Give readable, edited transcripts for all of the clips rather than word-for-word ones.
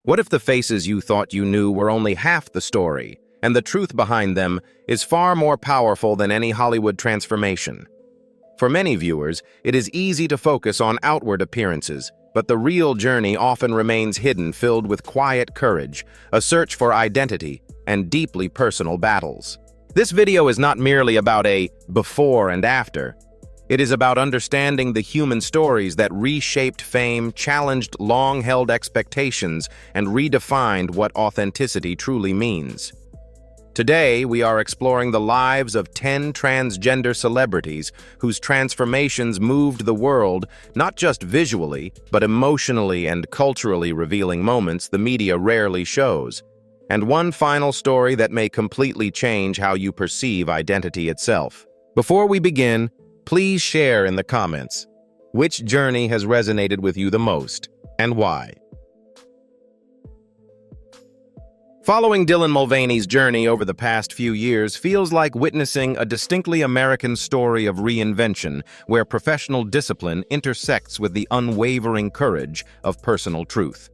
What if the faces you thought you knew were only half the story, and the truth behind them is far more powerful than any Hollywood transformation? For many viewers, it is easy to focus on outward appearances, but the real journey often remains hidden, filled with quiet courage, a search for identity, and deeply personal battles. This video is not merely about a before and after. It is about understanding the human stories that reshaped fame, challenged long-held expectations, and redefined what authenticity truly means. Today, we are exploring the lives of 10 transgender celebrities whose transformations moved the world, not just visually, but emotionally and culturally, revealing moments the media rarely shows. And one final story that may completely change how you perceive identity itself. Before we begin, please share in the comments which journey has resonated with you the most and why. Following Dylan Mulvaney's journey over the past few years feels like witnessing a distinctly American story of reinvention where professional discipline intersects with the unwavering courage of personal truth.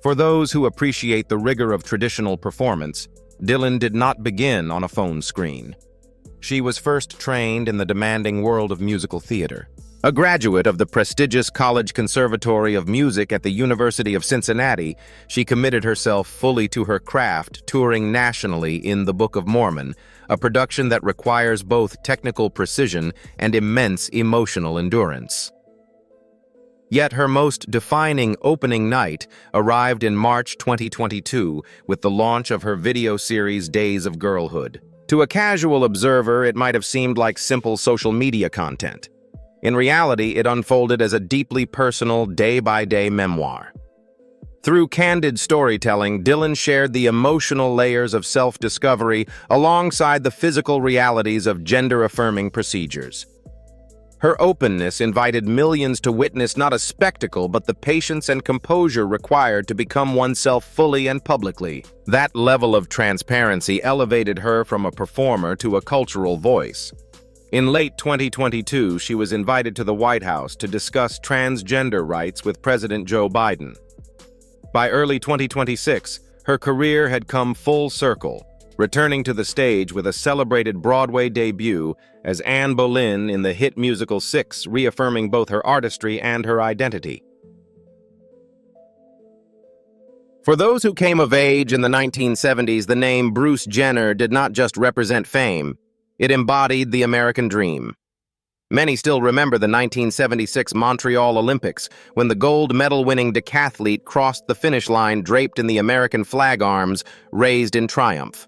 For those who appreciate the rigor of traditional performance, Dylan did not begin on a phone screen. She was first trained in the demanding world of musical theater. A graduate of the prestigious College Conservatory of Music at the University of Cincinnati, she committed herself fully to her craft, touring nationally in The Book of Mormon, a production that requires both technical precision and immense emotional endurance. Yet her most defining opening night arrived in March 2022 with the launch of her video series Days of Girlhood. To a casual observer, it might have seemed like simple social media content. In reality, it unfolded as a deeply personal, day-by-day memoir. Through candid storytelling, Dylan shared the emotional layers of self-discovery alongside the physical realities of gender-affirming procedures. Her openness invited millions to witness not a spectacle, but the patience and composure required to become oneself fully and publicly. That level of transparency elevated her from a performer to a cultural voice. In late 2022, she was invited to the White House to discuss transgender rights with President Joe Biden. By early 2026, her career had come full circle, returning to the stage with a celebrated Broadway debut as Anne Boleyn in the hit musical Six, reaffirming both her artistry and her identity. For those who came of age in the 1970s, the name Bruce Jenner did not just represent fame, it embodied the American dream. Many still remember the 1976 Montreal Olympics, when the gold medal-winning decathlete crossed the finish line draped in the American flag arms, raised in triumph.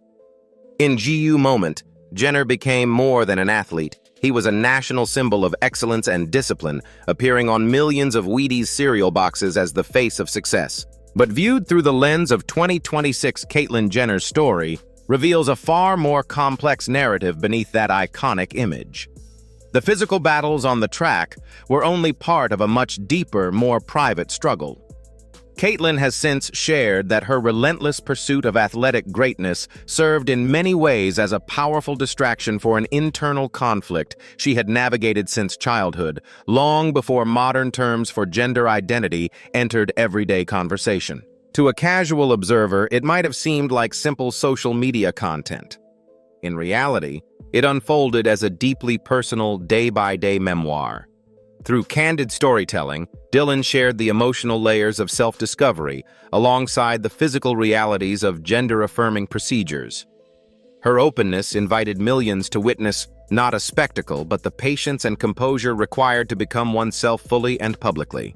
In GU moment, Jenner became more than an athlete. He was a national symbol of excellence and discipline, appearing on millions of Wheaties cereal boxes as the face of success. But viewed through the lens of 2026, Caitlyn Jenner's story reveals a far more complex narrative beneath that iconic image. The physical battles on the track were only part of a much deeper, more private struggle. Caitlyn has since shared that her relentless pursuit of athletic greatness served in many ways as a powerful distraction for an internal conflict she had navigated since childhood, long before modern terms for gender identity entered everyday conversation. To a casual observer, it might have seemed like simple social media content. In reality, it unfolded as a deeply personal, day-by-day memoir. Through candid storytelling, Dylan shared the emotional layers of self-discovery alongside the physical realities of gender-affirming procedures. Her openness invited millions to witness not a spectacle, but the patience and composure required to become oneself fully and publicly.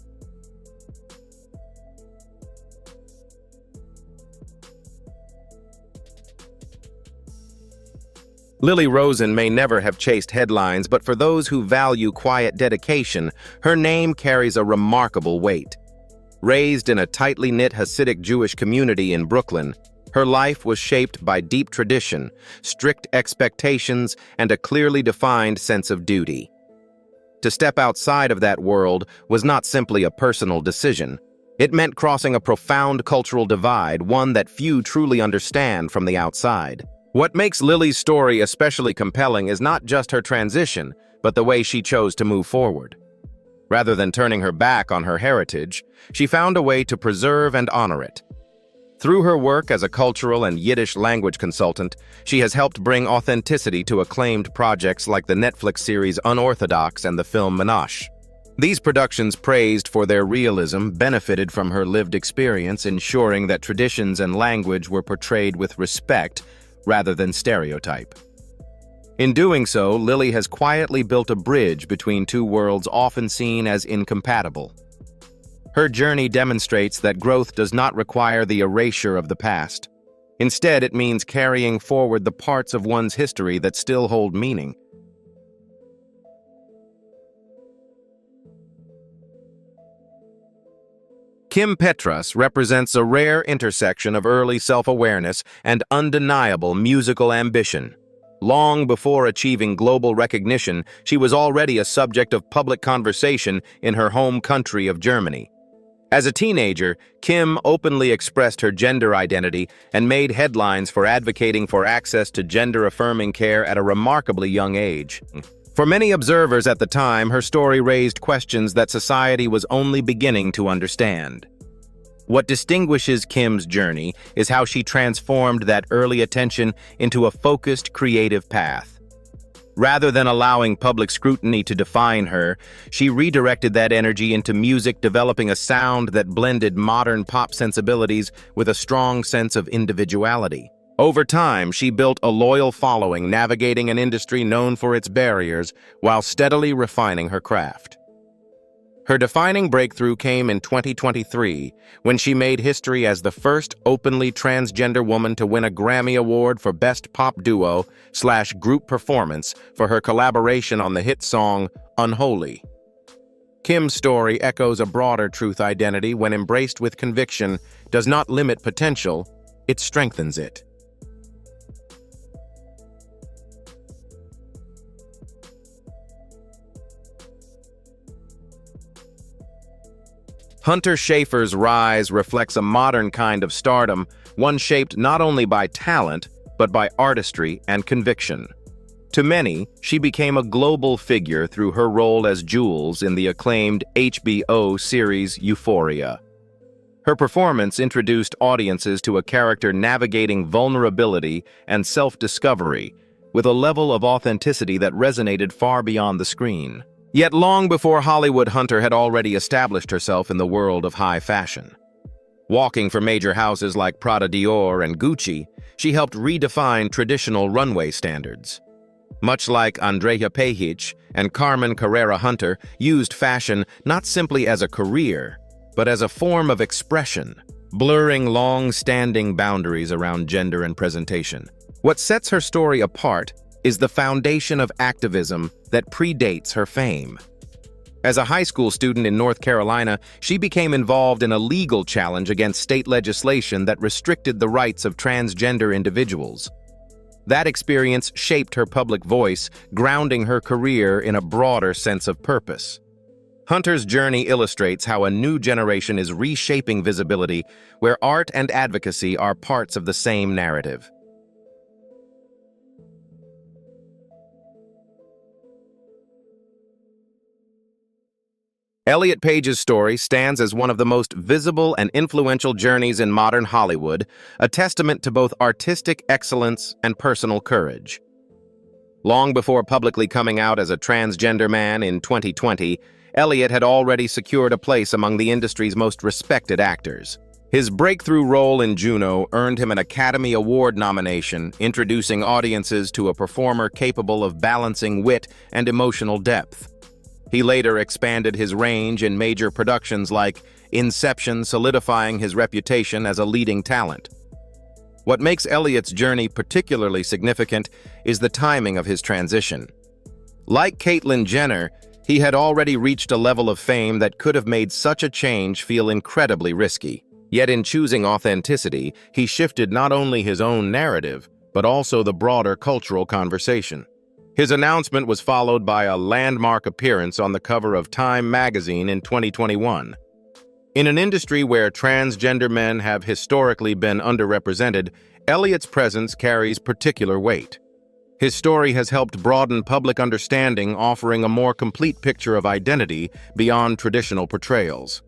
Lily Rosen may never have chased headlines, but for those who value quiet dedication, her name carries a remarkable weight. Raised in a tightly knit Hasidic Jewish community in Brooklyn, her life was shaped by deep tradition, strict expectations, and a clearly defined sense of duty. To step outside of that world was not simply a personal decision. It meant crossing a profound cultural divide, one that few truly understand from the outside. What makes Lily's story especially compelling is not just her transition, but the way she chose to move forward. Rather than turning her back on her heritage, she found a way to preserve and honor it. Through her work as a cultural and Yiddish language consultant, she has helped bring authenticity to acclaimed projects like the Netflix series Unorthodox and the film Menashe. These productions, praised for their realism, benefited from her lived experience, ensuring that traditions and language were portrayed with respect rather than stereotype. In doing so, Lily has quietly built a bridge between two worlds often seen as incompatible. Her journey demonstrates that growth does not require the erasure of the past. Instead, it means carrying forward the parts of one's history that still hold meaning. Kim Petras represents a rare intersection of early self-awareness and undeniable musical ambition. Long before achieving global recognition, she was already a subject of public conversation in her home country of Germany. As a teenager, Kim openly expressed her gender identity and made headlines for advocating for access to gender-affirming care at a remarkably young age. For many observers at the time, her story raised questions that society was only beginning to understand. What distinguishes Kim's journey is how she transformed that early attention into a focused, creative path. Rather than allowing public scrutiny to define her, she redirected that energy into music, developing a sound that blended modern pop sensibilities with a strong sense of individuality. Over time, she built a loyal following, navigating an industry known for its barriers while steadily refining her craft. Her defining breakthrough came in 2023, when she made history as the first openly transgender woman to win a Grammy Award for Best Pop Duo/Group Performance for her collaboration on the hit song Unholy. Kim's story echoes a broader truth: identity, when embraced with conviction, does not limit potential, it strengthens it. Hunter Schafer's rise reflects a modern kind of stardom, one shaped not only by talent, but by artistry and conviction. To many, she became a global figure through her role as Jules in the acclaimed HBO series Euphoria. Her performance introduced audiences to a character navigating vulnerability and self-discovery, with a level of authenticity that resonated far beyond the screen. Yet long before Hollywood, Hunter had already established herself in the world of high fashion. Walking for major houses like Prada, Dior, and Gucci, she helped redefine traditional runway standards. Much like Andrea Pejich and Carmen Carrera, Hunter used fashion not simply as a career, but as a form of expression, blurring long-standing boundaries around gender and presentation. What sets her story apart is the foundation of activism that predates her fame. As a high school student in North Carolina, she became involved in a legal challenge against state legislation that restricted the rights of transgender individuals. That experience shaped her public voice, grounding her career in a broader sense of purpose. Hunter's journey illustrates how a new generation is reshaping visibility, where art and advocacy are parts of the same narrative. Elliot Page's story stands as one of the most visible and influential journeys in modern Hollywood, a testament to both artistic excellence and personal courage. Long before publicly coming out as a transgender man in 2020, Elliot had already secured a place among the industry's most respected actors. His breakthrough role in Juno earned him an Academy Award nomination, introducing audiences to a performer capable of balancing wit and emotional depth. He later expanded his range in major productions like Inception, solidifying his reputation as a leading talent. What makes Elliot's journey particularly significant is the timing of his transition. Like Caitlyn Jenner, he had already reached a level of fame that could have made such a change feel incredibly risky. Yet in choosing authenticity, he shifted not only his own narrative, but also the broader cultural conversation. His announcement was followed by a landmark appearance on the cover of Time magazine in 2021. In an industry where transgender men have historically been underrepresented, Elliot's presence carries particular weight. His story has helped broaden public understanding, offering a more complete picture of identity beyond traditional portrayals.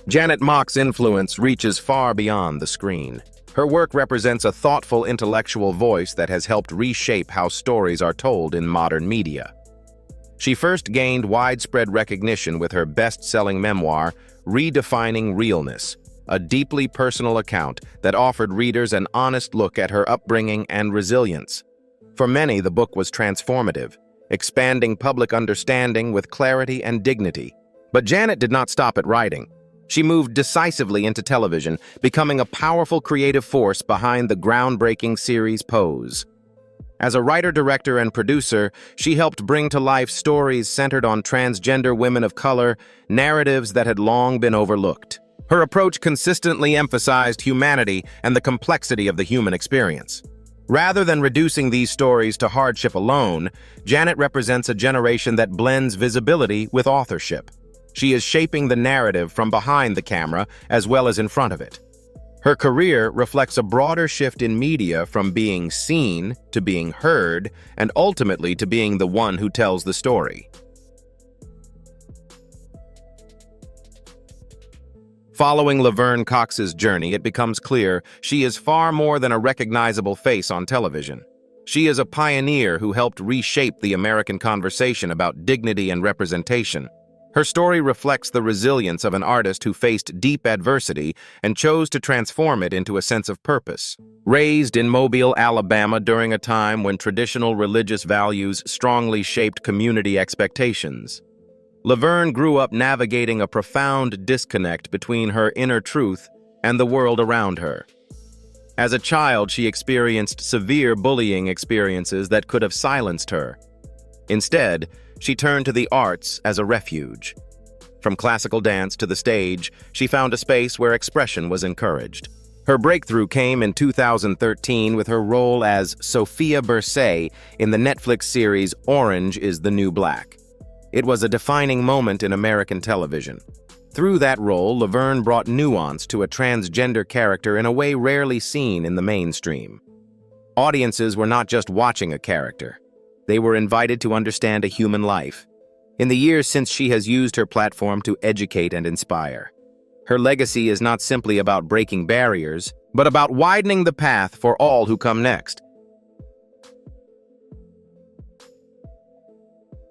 Janet Mock's influence reaches far beyond the screen. Her work represents a thoughtful intellectual voice that has helped reshape how stories are told in modern media. She first gained widespread recognition with her best-selling memoir, Redefining Realness, a deeply personal account that offered readers an honest look at her upbringing and resilience. For many, the book was transformative, expanding public understanding with clarity and dignity. But Janet did not stop at writing. She moved decisively into television, becoming a powerful creative force behind the groundbreaking series Pose. As a writer, director, and producer, she helped bring to life stories centered on transgender women of color, narratives that had long been overlooked. Her approach consistently emphasized humanity and the complexity of the human experience. Rather than reducing these stories to hardship alone, Janet represents a generation that blends visibility with authorship. She is shaping the narrative from behind the camera as well as in front of it. Her career reflects a broader shift in media from being seen to being heard and ultimately to being the one who tells the story. Following Laverne Cox's journey, it becomes clear she is far more than a recognizable face on television. She is a pioneer who helped reshape the American conversation about dignity and representation. Her story reflects the resilience of an artist who faced deep adversity and chose to transform it into a sense of purpose. Raised in Mobile, Alabama during a time when traditional religious values strongly shaped community expectations, Laverne grew up navigating a profound disconnect between her inner truth and the world around her. As a child, she experienced severe bullying experiences that could have silenced her. Instead, she turned to the arts as a refuge. From classical dance to the stage, she found a space where expression was encouraged. Her breakthrough came in 2013 with her role as Sophia Bursay in the Netflix series Orange is the New Black. It was a defining moment in American television. Through that role, Laverne brought nuance to a transgender character in a way rarely seen in the mainstream. Audiences were not just watching a character. They were invited to understand a human life. In the years since, she has used her platform to educate and inspire. Her legacy is not simply about breaking barriers, but about widening the path for all who come next.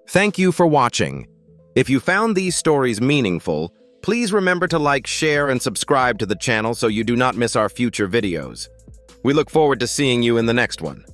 Thank you for watching. If you found these stories meaningful, please remember to like, share, and subscribe to the channel so you do not miss our future videos. We look forward to seeing you in the next one.